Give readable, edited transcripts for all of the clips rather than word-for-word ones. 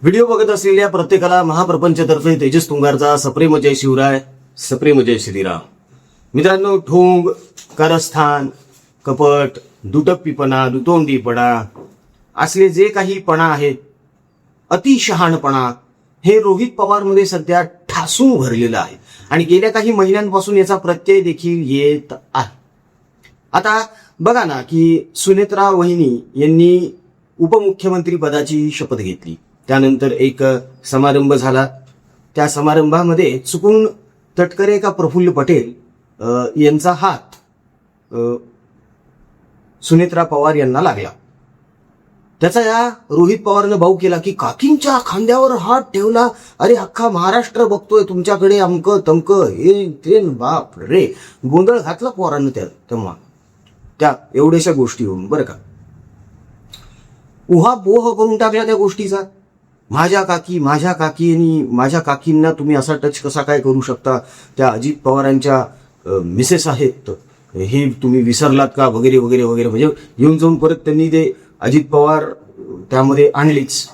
Video बघत असलेल्या प्रत्येकाला महाप्रपंचतर्फे तेजस तुंगारचा सप्रेम जय शिवराय, सप्रेम जय श्रीराम. मित्रांनो, ढोंग, कारस्थान, कपट, दुटप्पीपणा, दुतोंडीपणा असले जे काही पणा आहेत, अतिशहाणपणा, हे रोहित पवारमध्ये सध्या ठासून भरलेलं आहे आणि गेल्या काही महिन्यांपासून याचा प्रत्यय देखील येत आहे. आता बघा ना की सुनेत्रा वहिनी यांनी उपमुख्यमंत्री पदाची शपथ घेतली. त्यानंतर एक समारंभ झाला. त्या समारंभामध्ये चुकून तटकरे का प्रफुल्ल पटेल यांचा हात सुनेत्रा पवार यांना लागला. त्याचा या रोहित पवारनं भाऊ केला की काकींच्या खांद्यावर हात ठेवला. अरे अख्खा महाराष्ट्र बघतोय तुमच्याकडे, अमक तमक हे ते, बाप रे, गोंधळ घातला पवारांना तेव्हा त्या एवढ्याशा गोष्टी होऊन. बरं का, उहापोह करून टाकला त्या गोष्टीचा. माझ्या काकी आणि माझ्या काकींना तुम्ही असा टच कसा काय करू शकता, त्या अजित पवारांच्या मिसेस आहेत, हे तुम्ही विसरलात का, वगैरे वगैरे वगैरे. म्हणजे येऊन जाऊन परत त्यांनी ते अजित पवार त्यामध्ये आणलीच.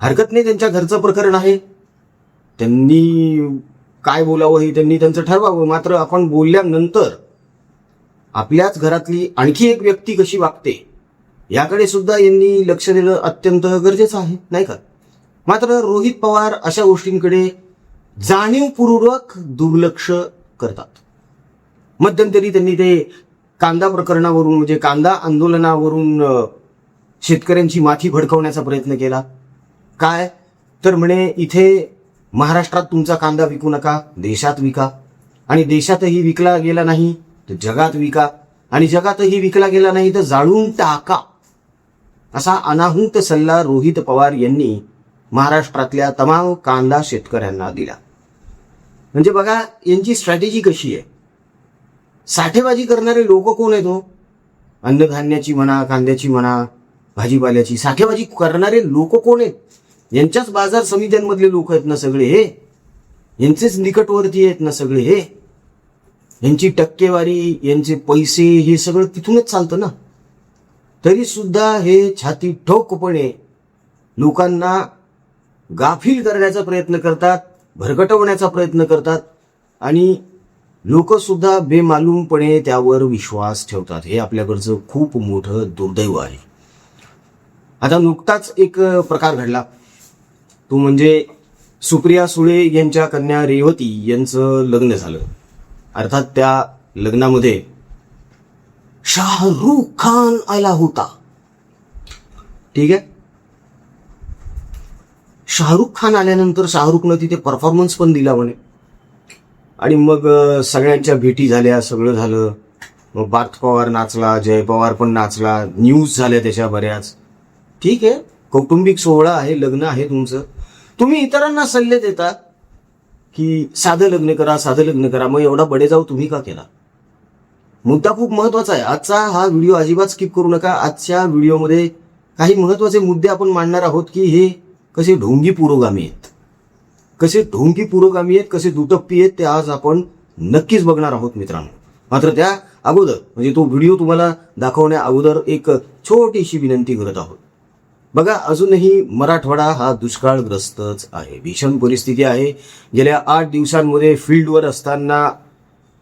हरकत नाही, त्यांच्या घरचं प्रकरण आहे, त्यांनी काय बोलावं हे त्यांनी त्यांचं ठरवावं. मात्र आपण बोलल्यानंतर आपल्याच घरातली आणखी एक व्यक्ती कशी वागते याकडे सुद्धा यांनी लक्ष देणं अत्यंत गरजेचं आहे, नाही का. मात्र रोहित पवार अशा गोष्टींकडे जाणीवपूर्वक दुर्लक्ष करतात. मध्यंतरी त्यांनी ते कांदा प्रकरणावरून, म्हणजे कांदा आंदोलनावरून शेतकऱ्यांची माथी भडकवण्याचा प्रयत्न केला. काय तर म्हणे, इथे महाराष्ट्रात तुमचा कांदा विकू नका, देशात विका, आणि देशातही विकला गेला नाही तर जगात विका, आणि जगातही विकला गेला नाही तर जाळून टाका, असा अनाहूत सल्ला रोहित पवार यांनी महाराष्ट्रातल्या तमाम कांदा शेतकऱ्यांना दिला. म्हणजे बघा यांची स्ट्रॅटेजी कशी आहे. साठेबाजी करणारे लोक कोण आहेत हो? अन्नधान्याची म्हणा, कांद्याची म्हणा, भाजीपाल्याची साठेबाजी करणारे लोक कोण आहेत? यांच्याच बाजार समित्यांमधले लोक आहेत ना सगळे हे, यांचेच निकटवर्ती आहेत ना सगळे हे, यांची टक्केवारी, यांचे पैसे, हे सगळं तिथूनच चालतं ना. तरी सुद्धा हे छाती ठोकपणे लोकांना गाफील करण्याचा प्रयत्न करतात, भरकटवण्याचा प्रयत्न करतात, आणि लोक सुद्धा बेमालूमपणे त्यावर विश्वास ठेवतात. हे आपल्याकडचं खूप मोठं दुर्दैव आहे. आता नुकताच एक प्रकार घडला, तो म्हणजे सुप्रिया सुळे यांच्या कन्या रेवती यांचं लग्न झालं. अर्थात त्या लग्नामध्ये शाहरुख खान आला होता. ठीक आहे, शाहरुख खान आल्यानंतर शाहरुखनं तिथे परफॉर्मन्स पण दिला म्हणे, आणि मग सगळ्यांच्या भेटी झाल्या, सगळं झालं. मग पार्थ पवार नाचला, जय पवार पण नाचला, न्यूज झाल्या त्याच्या बऱ्याच. ठीक आहे, कौटुंबिक सोहळा आहे, लग्न आहे तुमचं. तुम्ही इतरांना सल्ले देता की साधं लग्न करा, साधं लग्न करा. मग एवढा बडेजाव तुम्ही का केला? मुद्दा खूप महत्वाचा आहे. आजचा हा व्हिडिओ अजिबात स्किप करू नका. आजच्या व्हिडिओमध्ये काही महत्वाचे मुद्दे आपण मांडणार आहोत की हे कसे ढोंगी पुरोगामी आहेत, कसे ढोंगी पुरोगामी आहेत, कसे दुटप्पी आहेत, ते आज आपण नक्कीच बघणार आहोत मित्रांनो. मात्र त्या अगोदर, म्हणजे तो व्हिडिओ तुम्हाला दाखवण्या अगोदर एक छोटीशी विनंती करत आहोत. बघा, अजूनही मराठवाडा हा दुष्काळग्रस्तच आहे, भीषण परिस्थिती आहे. गेल्या 8 दिवसांमध्ये फील्डवर असताना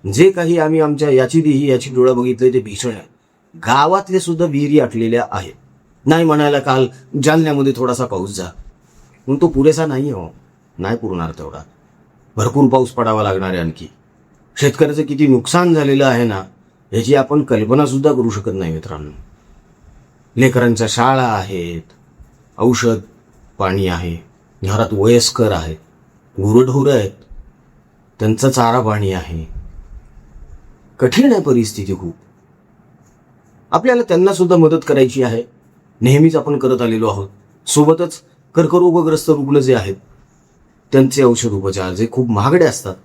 जे काही आम्ही आमच्या याची डोळा बघितले ते भीषण आहे. गावातले सुद्धा विहिरी आटलेल्या आहेत. नाही म्हणायला काल जालन्यामध्ये थोडासा पाऊस झाला, पण तो पुरेसा नाही हो, नाही पुरणार तेवढा. भरपूर पाऊस पडावा लागणार आहे आणखी. शेतकऱ्याचं किती नुकसान झालेलं आहे ना, याची आपण कल्पना सुद्धा करू शकत नाही मित्रांनो. लेकरांच्या शाळा आहेत, औषध पाणी आहे, घरात वयस्कर आहेत, गुरढोरं आहेत, त्यांचं चारा पाणी आहे. कठीण आहे परिस्थिती खूप. आपल्याला त्यांना सुद्धा मदत करायची आहे, नेहमीच आपण करत आलेलो आहोत. सोबतच कर्करोगग्रस्त रुग्ण जे आहेत त्यांचे औषध उपचार जे खूप महागडे असतात,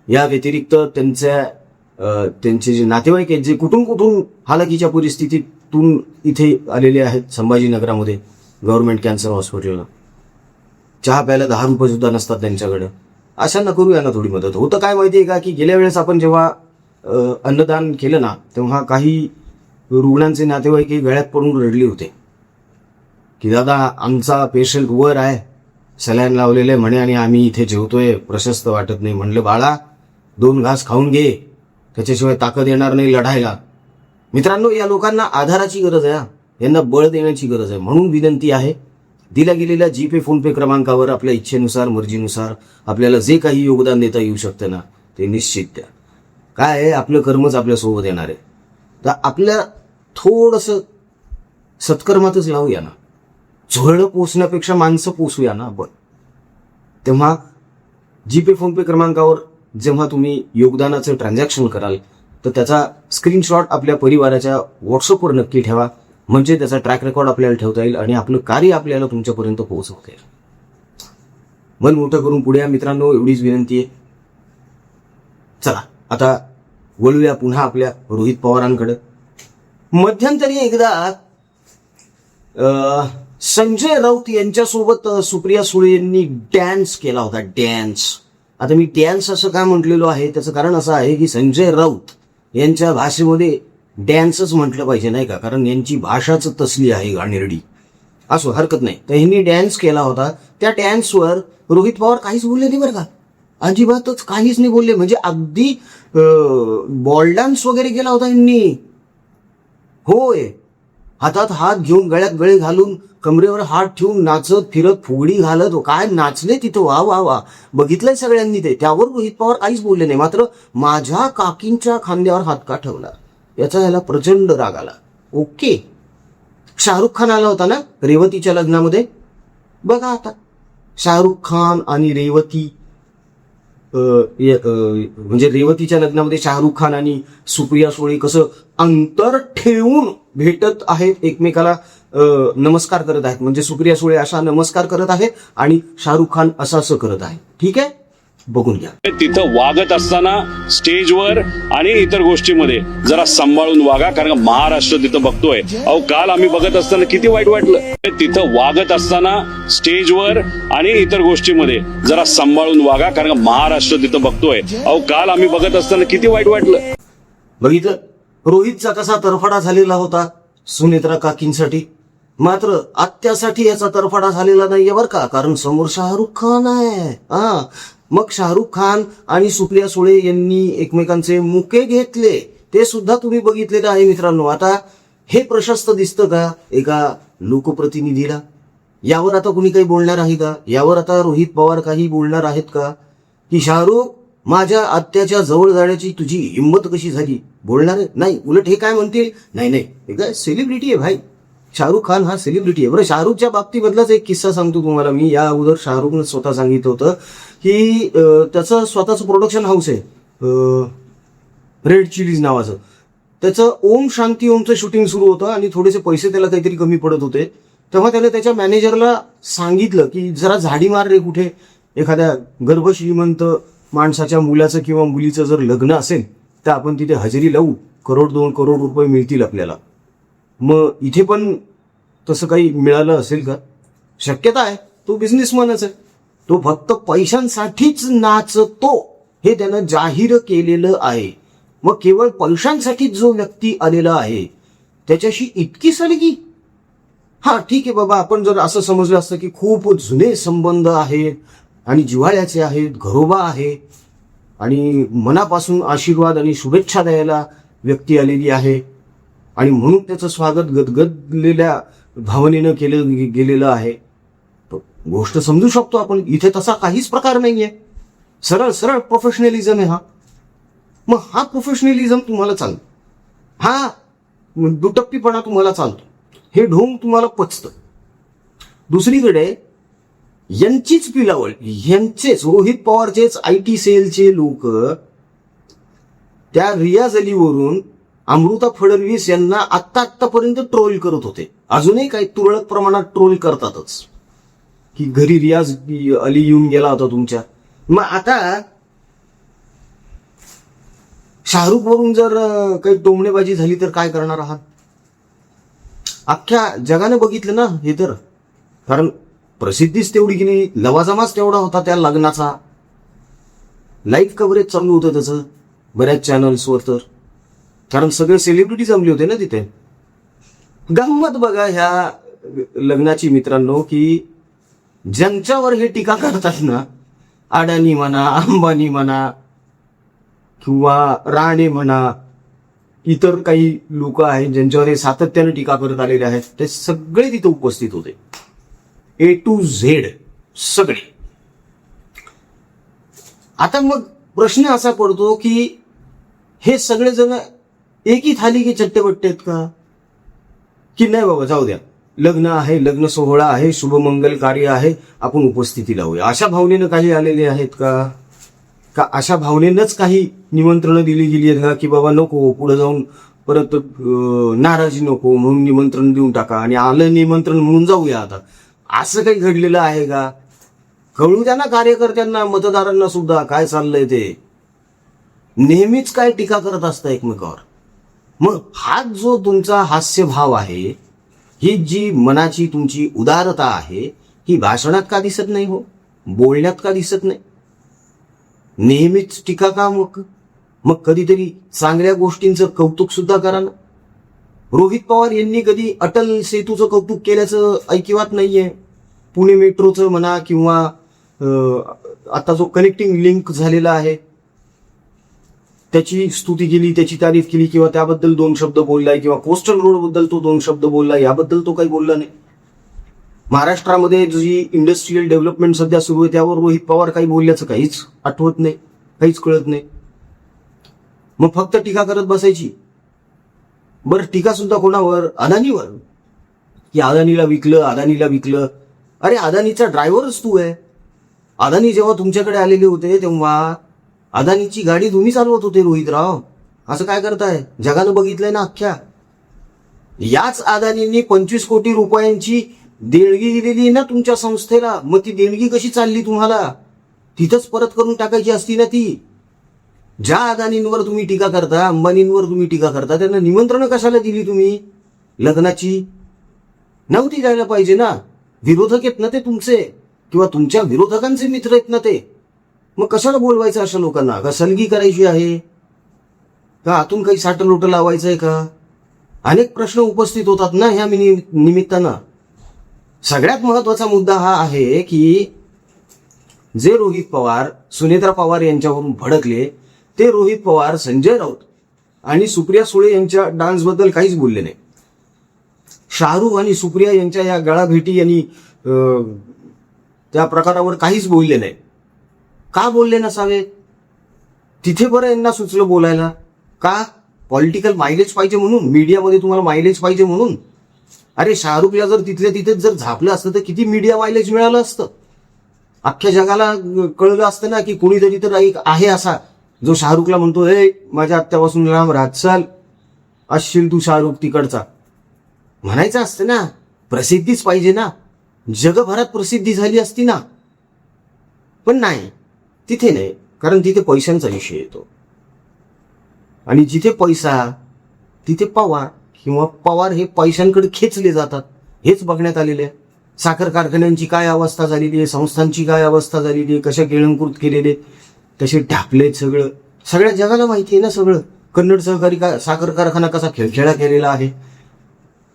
या व्यतिरिक्त त्यांचे जे नातेवाईक आहेत, जे कुठून हालाकीच्या परिस्थितीतून इथे आलेले आहेत, संभाजीनगरामध्ये गव्हर्नमेंट कॅन्सर हॉस्पिटलला चहा प्यायला 10 रुपये सुद्धा नसतात त्यांच्याकडे. अशांना करूया ना थोडी मदत. होतं काय माहिती आहे का, की गेल्या वेळेस आपण जेव्हा अन्नदान केलं ना, तेव्हा काही रुग्णांचे नातेवाईक गळ्यात पडून रडले होते. की दादा आमचा पेशंट वर आहे, सलाईन लावलेले म्हणे आणि आम्ही इथे जेवतोय, प्रशस्त वाटत नाही. म्हणलं बाळा 2 घास खाऊन घे, त्याच्याशिवाय ताकद येणार नाही लढायला. मित्रांनो, या लोकांना आधाराची गरज आहे, यांना बळ देण्याची गरज आहे. म्हणून विनंती आहे, दिल्या गेलेल्या जीपे फोनपे क्रमांकावर आपल्या इच्छेनुसार मर्जीनुसार आपल्याला जे काही योगदान देता येऊ शकतं ना ते निश्चित द्या. काय आहे, आपलं कर्मच आपल्यासोबत येणार आहे. तर आपल्या थोडंसं सत्कर्मातच लावूया ना, झोळं पोचण्यापेक्षा माणसं पोचूया ना आपण. तेव्हा जीपे फोनपे क्रमांकावर जेव्हा तुम्ही योगदानाचं ट्रान्झॅक्शन कराल तर त्याचा स्क्रीनशॉट आपल्या परिवाराच्या व्हॉट्सअपवर नक्की ठेवा, म्हणजे त्याचा ट्रॅक रेकॉर्ड आपल्याला ठेवता येईल आणि आपलं कार्य आपल्याला तुमच्यापर्यंत पोहोचवता येईल. मन मोठं करून पुढे या मित्रांनो, एवढीच विनंती आहे. चला आता वळूया पुन्हा आपल्या रोहित पवारांकडे. मध्यंतरी एकदा संजय राऊत यांच्यासोबत सुप्रिया सुळे यांनी डॅन्स केला होता, डॅन्स. आता मी डॅन्स असं का म्हटलेलो आहे त्याचं कारण असं आहे की संजय राऊत यांच्या भाषेमध्ये डॅन्सच म्हटलं पाहिजे नाही का, कारण यांची भाषाच तसली आहे घाणेरडी. असो हरकत नाही. तर यांनी डॅन्स केला होता, त्या डॅन्सवर रोहित पवार काहीच बोलले नाही बरं का, अजिबातच काहीच नाही बोलले. म्हणजे अगदी बॉल डान्स वगैरे केला होता यांनी. होय, हातात हात घेऊन गळ्यात गळे घालून कमरेवर हात ठेवून नाचत फिरत फुगडी घालत काय नाचले तिथं, वा वा वा, बघितलंय सगळ्यांनी ते. त्यावर रोहित पवार काहीच बोलले नाही. मात्र माझ्या काकींच्या खांद्यावर हात का ठेवला याचा याला प्रचंड राग आला. ओके, शाहरुख खान आला होता ना रेवतीच्या लग्नामध्ये. बघा आता शाहरुख खान आणि रेवती, म्हणजे रेवतीच्या लग्नामध्ये शाहरुख खान आणि सुप्रिया सुळे कसं अंतर ठेवून भेटत आहेत, एकमेकाला नमस्कार करत आहेत. म्हणजे सुप्रिया सुळे असा नमस्कार करत आहेत आणि शाहरुख खान असं करत आहे. ठीक आहे, बघून घ्या. तिथं वागत असताना स्टेजवर आणि इतर गोष्टीमध्ये जरा सांभाळून वागा, कारण महाराष्ट्र तिथं बघतोय. अहो काल आम्ही बघत असताना किती वाईट वाटलं. तिथं वागत असताना स्टेजवर आणि इतर गोष्टीमध्ये जरा सांभाळून वागा, कारण महाराष्ट्र तिथं बघतोय. अहो काल आम्ही बघत असताना किती वाईट वाटलं. बघितलं रोहितचा कसा तरफडा झालेला होता सुनेत्रा काकींसाठी, मात्र आत्यासाठी याचा तरफडा झालेला नाहीये बरं का, कारण समोर शाहरुख खान आहे. मग शाहरुख खान आणि सुप्रिया सुळे यांनी एकमेकांचे मुके घेतले, ते सुद्धा तुम्ही बघितलेलं आहे मित्रांनो. आता हे प्रशस्त दिसतं का एका लोकप्रतिनिधीला? यावर आता कुणी काही बोलणार आहे का? यावर आता रोहित पवार काही बोलणार आहेत का की शाहरुख माझ्या आत्याच्या जवळ जाण्याची तुझी हिंमत कशी झाली? बोलणार नाही. उलट हे काय म्हणतील, नाही नाही हे काय सेलिब्रिटी आहे भाई, शाहरुख खान हा सेलिब्रिटी आहे. बरं, शाहरुखच्या बाबतीमधलाच एक किस्सा सांगतो तुम्हाला मी. या अगोदर शाहरुखनं स्वतः सांगितलं होतं की त्याचं स्वतःचं प्रोडक्शन हाऊस आहे, रेड चिलीज नावाचं. त्याचं ओम शांती ओमचं शूटिंग सुरू होतं आणि थोडेसे पैसे त्याला काहीतरी कमी पडत होते. तेव्हा त्याला त्याच्या मॅनेजरला सांगितलं की जरा झाडी मार रे, कुठे एखाद्या गर्भश्रीमंत माणसाच्या मुलाचं किंवा मुलीचं जर लग्न असेल तर आपण तिथे हजेरी लावू, 1-2 करोड रुपये मिळतील आपल्याला. मग इथे पण तसं काही मिळालं असेल का? शक्यता आहे. तो बिझनेसमॅनच आहे, तो फक्त पैशांसाठीच नाचतो हे त्यानं जाहीर केलेलं आहे. मग केवळ पैशांसाठीच जो व्यक्ती आलेला आहे त्याच्याशी इतकी सलगी? हा ठीक आहे बाबा, आपण जर असं समजलं असतं की खूप जुने संबंध आहेत आणि जिव्हाळ्याचे आहेत, घरोबा आहे आणि मनापासून आशीर्वाद आणि शुभेच्छा द्यायला व्यक्ती आलेली आहे आणि म्हणून त्याचं स्वागत गदगदलेल्या भावनेनं केलं गेलेलं आहे, गोष्ट समजू शकतो आपण. इथे तसा काहीच प्रकार नाहीये, सरळ सरळ प्रोफेशनलिझम आहे हा. मग हा प्रोफेशनलिझम तुम्हाला चालतो, हा दुटप्पीपणा तुम्हाला चालतो, हे ढोंग तुम्हाला पचतं. दुसरीकडे यांचीच पिलावळ, यांचेच रोहित पवारचेच IT सेलचे लोक त्या रियाज अलीवरून अमृता फडणवीस यांना आत्तापर्यंत ट्रोल करत होते. अजूनही काही तुरळक प्रमाणात ट्रोल करतातच की घरी रियाज अली येऊन गेला होता तुमच्या. मग आता शाहरुख वरून जर काही टोमणेबाजी झाली तर काय करणार आहात? अख्ख्या जगाने बघितलं ना हे तर, कारण प्रसिद्धीच तेवढी की नाही, लवाजमाच तेवढा होता त्या लग्नाचा. लाईव्ह कव्हरेज चालू होतं त्याचं बऱ्याच चॅनल्सवर, तर कारण सगळे सेलिब्रिटी जमले होते ना तिथे. गंमत बघा ह्या लग्नाची मित्रांनो, की ज्यांच्यावर हे टीका करतात ना, अडाणी म्हणा, अंबानी म्हणा किंवा राणे म्हणा, इतर काही लोक आहेत ज्यांच्यावर हे सातत्याने टीका करत आलेले आहेत, ते सगळे तिथे उपस्थित होते. A to Z सगळे. आता मग प्रश्न असा पडतो की हे सगळेजण एकी थाली की चट्टेबट्टे आहेत का, की नाही बाबा जाऊ द्या, लग्न आहे, लग्न सोहळा आहे, शुभमंगल कार्य आहे, आपण उपस्थिती लावूया, अशा भावनेनं काही आलेले आहेत का, का अशा भावनेनंच काही निमंत्रणं दिली गेली आहेत का, की बाबा नको पुढे जाऊन परत नाराजी नको म्हणून निमंत्रण देऊन टाका आणि आलं निमंत्रण म्हणून जाऊया आता, असं काही घडलेलं आहे का? कळू द्या ना कार्यकर्त्यांना, मतदारांना सुद्धा काय चाललंय ते. नेहमीच काय टीका करत असतं एकमेकावर. मग हा जो तुमचा हास्यभाव आहे, ही जी मनाची तुमची उदारता आहे, ही भाषणात का दिसत नाही हो, बोलण्यात का दिसत नाही? नेहमीच टीका का? मग कधीतरी चांगल्या गोष्टींचं कौतुक सुद्धा करा ना. रोहित पवार यांनी कधी अटल सेतूचं कौतुक केल्याचं ऐकिवात नाहीये. पुणे मेट्रोचं म्हणा किंवा आता जो कनेक्टिंग लिंक झालेला आहे त्याची स्तुती केली, त्याची तारीफ केली किंवा त्याबद्दल 2 शब्द बोललाय किंवा कोस्टल रोड बद्दल तो 2 शब्द बोलला, याबद्दल तो काही बोलला नाही. महाराष्ट्रामध्ये जी इंडस्ट्रीयल डेव्हलपमेंट सध्या सुरू आहे त्यावर रोहित पवार काही बोलल्याचं काहीच आठवत नाही, काहीच कळत नाही. मग फक्त टीका करत बसायची. बरं, टीका सुद्धा कोणावर? अदानीवर, की अदानीला विकलं. अरे अदानीचा ड्रायव्हरच तू आहे. अदानी जेव्हा तुमच्याकडे आलेले होते तेव्हा अदानीची गाडी तुम्ही चालवत होते रोहितराव. असं काय करताय? जगानं बघितलंय ना अख्ख्या. याच अदानींनी 25 कोटी रुपयांची देणगी दिलेली ना तुमच्या संस्थेला. मग ती देणगी कशी चालली तुम्हाला? तिथंच परत करून टाकायची असती ना ती. ज्या अदानींवर तुम्ही टीका करता, अंबानींवर तुम्ही टीका करता, त्यांना निमंत्रण कशाला दिली तुम्ही लग्नाची? नव्हती द्यायला पाहिजे ना. विरोधक आहेत ना ते तुमचे, किंवा तुमच्या विरोधकांचे मित्र आहेत ना ते. मग कशाला बोलवायचं अशा लोकांना? का सलगी करायची आहे का? आतून काही साटलोटं लावायचं आहे का? अनेक प्रश्न उपस्थित होतात ना ह्या निमित्तानं. सगळ्यात महत्वाचा मुद्दा हा आहे की जे रोहित पवार सुनेत्रा पवार यांच्यावरून भडकले, ते रोहित पवार संजय राऊत आणि सुप्रिया सुळे यांच्या डान्सबद्दल काहीच बोलले नाही. शाहरुख आणि सुप्रिया यांच्या या गळाभेटी आणि त्या प्रकारावर काहीच बोलले नाही. का बोलले नसावे? तिथे बरं यांना सुचलं बोलायला. का? पॉलिटिकल मायलेज पाहिजे म्हणून, मीडियामध्ये तुम्हाला मायलेज पाहिजे म्हणून. अरे शाहरुखला जर तिथल्या तिथेच जर झापलं असतं तर किती मीडिया मायलेज मिळालं असतं. अख्ख्या जगाला कळलं असतं ना की कोणीतरी तर एक आहे असा जो शाहरुखला म्हणतो, हे माझ्या आत्यापासून लांब राहत चाल, असशील तू शाहरुख तिकडचा. म्हणायचं असतं ना. प्रसिद्धीच पाहिजे ना. जगभरात प्रसिद्धी झाली असती ना. पण नाही, तिथे नाही. कारण तिथे पैशांचा विषय येतो. आणि जिथे पैसा तिथे पवार, किंवा पवार हे पैशांकडे खेचले जातात. हेच बघण्यात आलेले आहे. साखर कारखान्यांची काय अवस्था झालेली आहे, संस्थांची काय अवस्था झालेली आहे, कशा गिळंकृत केलेले, कसे ढापलेत, सगळ्या जगाला माहिती आहे ना सगळं. कन्नड सहकारी साखर कारखाना कसा खेळखेळा केलेला आहे.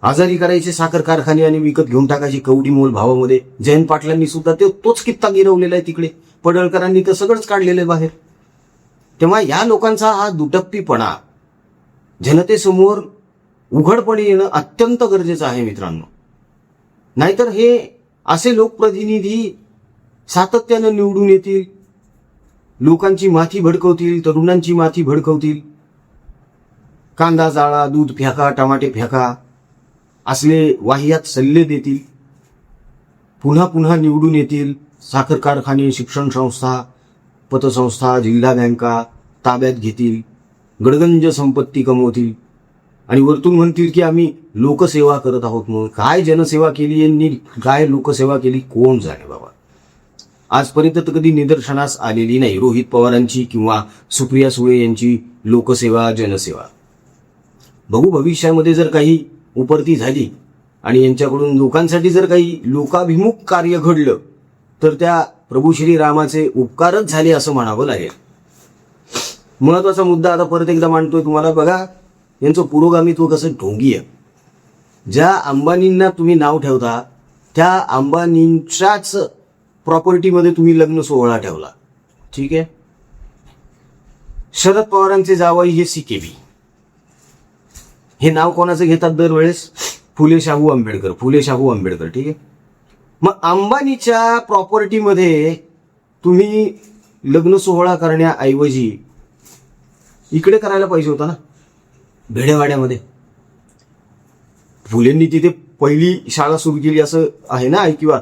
आजारी करायचे साखर कारखाने आणि विकत घेऊन टाकायचे कवडी मोल भावामध्ये. जयंत पाटलांनी सुद्धा तोच कित्ता गिरवलेला आहे तिकडे. पडळकरांनी तर सगळंच काढलेलं आहे बाहेर. तेव्हा या लोकांचा हा दुटप्पीपणा जनतेसमोर उघडपणे येणं अत्यंत गरजेचं आहे मित्रांनो. नाहीतर हे असे लोकप्रतिनिधी सातत्यानं निवडून येतील, लोकांची माथी भडकवतील, तरुणांची माथी भडकवतील, कांदा जाळा, दूध फेका, टमाटे फेका असले वाहियात सल्ले देतील, पुन्हा पुन्हा निवडून येतील, साखर कारखाने, शिक्षण संस्था, पतसंस्था, जिल्हा बँका ताब्यात घेतील, गडगंज संपत्ती कमवतील आणि वरतून म्हणतील की आम्ही लोकसेवा करत आहोत. म्हणून काय जनसेवा केली यांनी, काय लोकसेवा केली, कोण जाणे बाबा. आजपर्यंत तर कधी निदर्शनास आलेली नाही रोहित पवारांची किंवा सुप्रिया सुळे यांची लोकसेवा, जनसेवा. बघू भविष्यामध्ये जर काही उपरती झाली आणि यांच्याकडून लोकांसाठी जर काही लोकाभिमुख कार्य घडलं तर त्या प्रभू श्रीरामाचे उपकारच झाले असं म्हणावं लागेल. महत्वाचा मुद्दा आता परत एकदा मांडतोय तुम्हाला. बघा यांचं पुरोगामित्व कसं ढोंगी आहे. ज्या अंबानींना तुम्ही नाव ठेवता त्या अंबानींच्याच प्रॉपर्टीमध्ये तुम्ही लग्न सोहळा ठेवला. ठीक आहे. शरद पवारांचे जावई हे CKB, हे नाव कोणाचं घेतात दरवेळेस? फुले शाहू आंबेडकर, फुले शाहू आंबेडकर. ठीक आहे. मग अंबानीच्या प्रॉपर्टीमध्ये तुम्ही लग्न सोहळा करण्याऐवजी इकडे करायला पाहिजे होता ना, भेडेवाड्यामध्ये. फुलेंनी तिथे पहिली शाळा सुरू केली असं आहे ना ऐकिवात,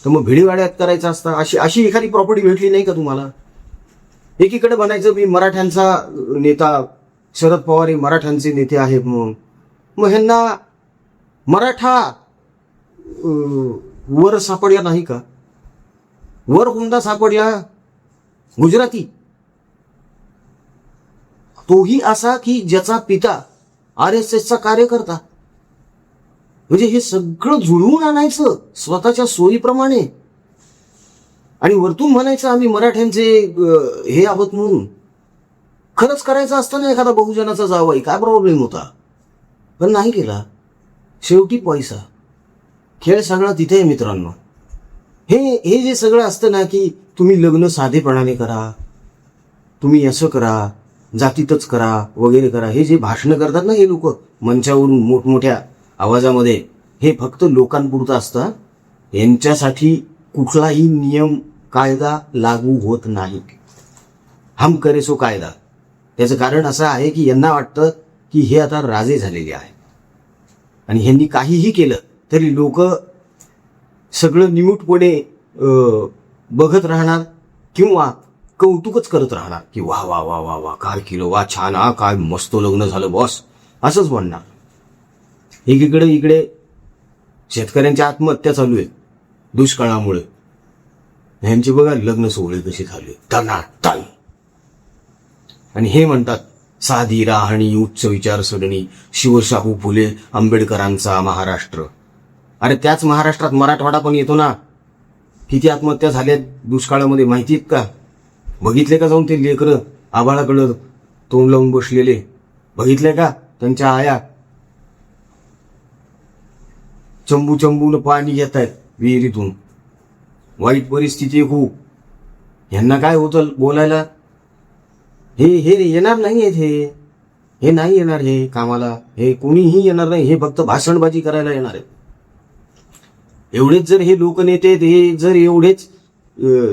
तर मग भेडेवाड्यात करायचं असतं. अशी एखादी प्रॉपर्टी भेटली नाही का तुम्हाला? एकीकडे बनायचं मी मराठ्यांचा नेता, शरद पवार हे मराठ्यांचे नेते आहेत म्हणून, मग ह्यांना मराठा वर सापडला नाही का? वर हुंडा सापडला गुजराती, तोही असा की ज्याचा पिता RSSचा कार्यकर्ता. म्हणजे हे सगळं जुळवून आणायचं स्वतःच्या सोयीप्रमाणे आणि वरतून म्हणायचं आम्ही मराठ्यांचे हे आहोत म्हणून. खरंच करायचं असतं ना एखादा बहुजनाचा जावई, काय प्रॉब्लेम होता? पण नाही केला. शेवटी पैसा, खेळ सगळा तिथे आहे मित्रांनो. हे जे सगळं असतं ना की तुम्ही लग्न साधेपणाने करा, तुम्ही असं करा, जातीतच करा वगैरे करा, हे जे भाषणं करतात ना हे लोक मंचावरून मोठमोठ्या आवाजामध्ये, हे फक्त लोकांपुरतं असतं. यांच्यासाठी कुठलाही नियम कायदा लागू होत नाही. हम करे सो कायदा. त्याचं कारण असं आहे की यांना वाटतं की हे आता राजे झालेले आहे आणि ह्यांनी काहीही केलं तरी लोक सगळं निमूटपणे बघत राहणार किंवा कौतुकच करत राहणार की वा वा वा वा वा काय केलं, वा छान, हा काय मस्त लग्न झालं बॉस, असंच म्हणणार. इकडे शेतकऱ्यांच्या आत्महत्या चालू आहेत दुष्काळामुळे. ह्यांचे बघा लग्न सोहळे कसे झाले टनाटन. आणि हे म्हणतात साधी राहणी, उच्च विचारसरणी, शिवशाहू फुले आंबेडकरांचा महाराष्ट्र. अरे त्याच महाराष्ट्रात मराठवाडा पण येतो ना. किती आत्महत्या झाल्या दुष्काळामध्ये माहिती आहेत का? बघितले का जाऊन ते लेकरं आभाळाकडं तोंड लावून बसलेले? बघितले का त्यांच्या आया चंबून पाणी घेत आहेत विहिरीतून? वाईट परिस्थिती आहे खूप. ह्यांना काय होतं बोलायला? हे येणार नाही आहेत, हे नाही येणार हे कामाला, हे कोणीही येणार नाही, हे फक्त भाषणबाजी करायला येणार आहे. एवढेच जर हे लोकनेते, हे जर एवढेच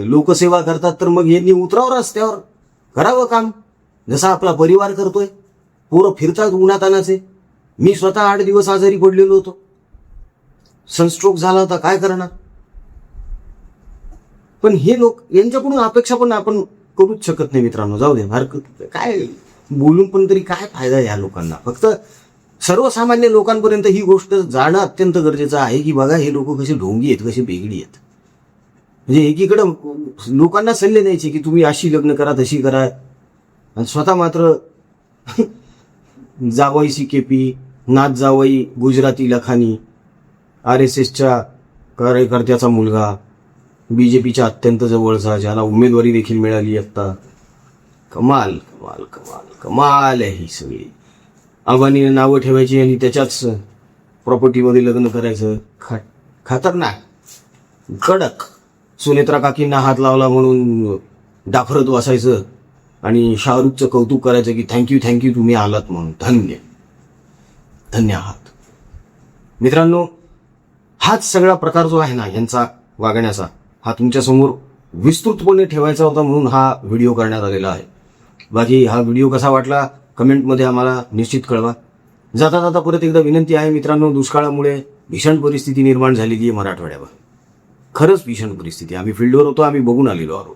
लोकसेवा करतात तर मग यांनी उतरावं रस्त्यावर, करावं काम जसा आपला परिवार करतोय. पोरं फिरतात उन्हातानाचे. मी स्वतः 8 दिवस आजारी पडलेलो होतो, सनस्ट्रोक झाला होता, काय करणार? पण हे लोक, यांच्याकडून अपेक्षा पण आपण करूच शकत नाही मित्रांनो. जाऊ दे, हरकत काय बोलून पण तरी काय फायदा या लोकांना. फक्त सर्वसामान्य लोकांपर्यंत ही गोष्ट जाणं अत्यंत गरजेचं आहे की बघा हे लोक कसे ढोंगी आहेत, कसे बेगडी आहेत. म्हणजे एकीकडं लोकांना सल्ले द्यायचे की तुम्ही अशी लग्न करा, तशी करा, आणि स्वतः मात्र जावई CKP, नाथ जावई गुजराती लखानी, RSSच्या कार्यकर्त्याचा मुलगा, BJPच्या अत्यंत जवळचा, ज्याला उमेदवारी देखील मिळाली आता. कमाल कमाल कमाल कमाल आहे ही सगळी. अंबानीने नावं ठेवायची आणि त्याच्याच प्रॉपर्टीमध्ये लग्न करायचं. खतरनाक, कडक. सुनेत्रा काकींना हात लावला म्हणून डाफरत वासायचं आणि शाहरुखचं कौतुक करायचं की थँक्यू तुम्ही आलात म्हणून. धन्य आहात. मित्रांनो, हाच सगळा प्रकार जो आहे ना यांचा वागण्याचा, हा तुमच्यासमोर विस्तृतपणे ठेवायचा होता म्हणून हा व्हिडिओ करण्यात आलेला आहे. बाकी हा व्हिडिओ कसा वाटला कमेंटमध्ये आम्हाला निश्चित कळवा. जाता जाता परत एकदा विनंती आहे मित्रांनो, दुष्काळामुळे भीषण परिस्थिती निर्माण झालेली आहे मराठवाड्यावर. खरंच भीषण परिस्थिती. आम्ही फील्डवर होतो, आम्ही बघून आलेलो आहोत.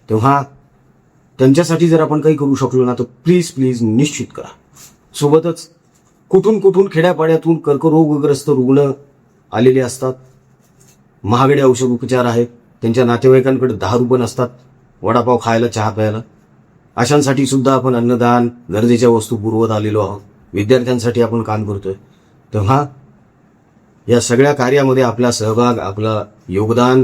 तेव्हा त्यांच्यासाठी जर आपण काही करू शकलो ना तर प्लीज निश्चित करा. सोबतच कुठून खेड्यापाड्यातून कर्करोगग्रस्त रुग्ण आलेले असतात. महागडे औषध उपचार आहेत, त्यांच्या नातेवाईकांकडे 10 रुपये नसतात वडापाव खायला, चहा प्यायला. अशांसाठी सुद्धा आपण अन्नदान, गरजेच्या वस्तू पुरवत आलेलो आहोत. विद्यार्थ्यांसाठी आपण काम करतोय. तेव्हा या सगळ्या कार्यामध्ये आपला सहभाग, आपलं योगदान,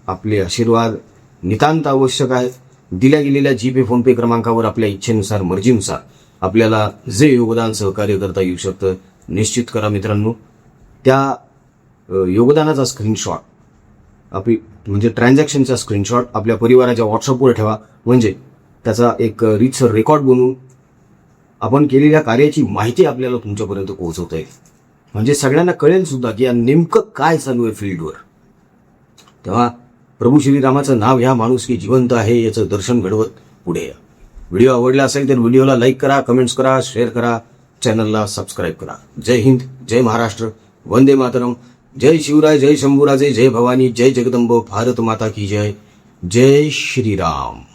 आपले आशीर्वाद नितांत आवश्यक आहे. दिल्या गेलेल्या GPay फोनपे क्रमांकावर आपल्या इच्छेनुसार, मर्जीनुसार आपल्याला जे योगदान सहकार्य करता येऊ शकतं निश्चित करा मित्रांनो. त्या योगदानाचा स्क्रीनशॉट आपली म्हणजे ट्रान्झॅक्शनचा स्क्रीनशॉट आपल्या परिवाराच्या व्हॉट्सअपवर ठेवा. म्हणजे त्याचा एक रीतसर रेकॉर्ड बनवून आपण केलेल्या कार्याची माहिती आपल्याला तुमच्यापर्यंत पोहोचवता येईल. म्हणजे सगळ्यांना कळेल सुद्धा की या नेमकं काय चालू आहे फील्डवर. तेव्हा प्रभू श्रीरामाचं नाव ह्या माणूस की जिवंत आहे याचं दर्शन घडवत पुढे या. व्हिडिओ आवडला असेल तर व्हिडिओला लाईक करा, कमेंट्स करा, शेअर करा, चॅनलला सबस्क्राईब करा. जय हिंद, जय महाराष्ट्र, वंदे मातरम, जय शिवराय, जय शंभूराजे, जय भवानी, जय जगदंब, भारत माता की जय, जय श्रीराम.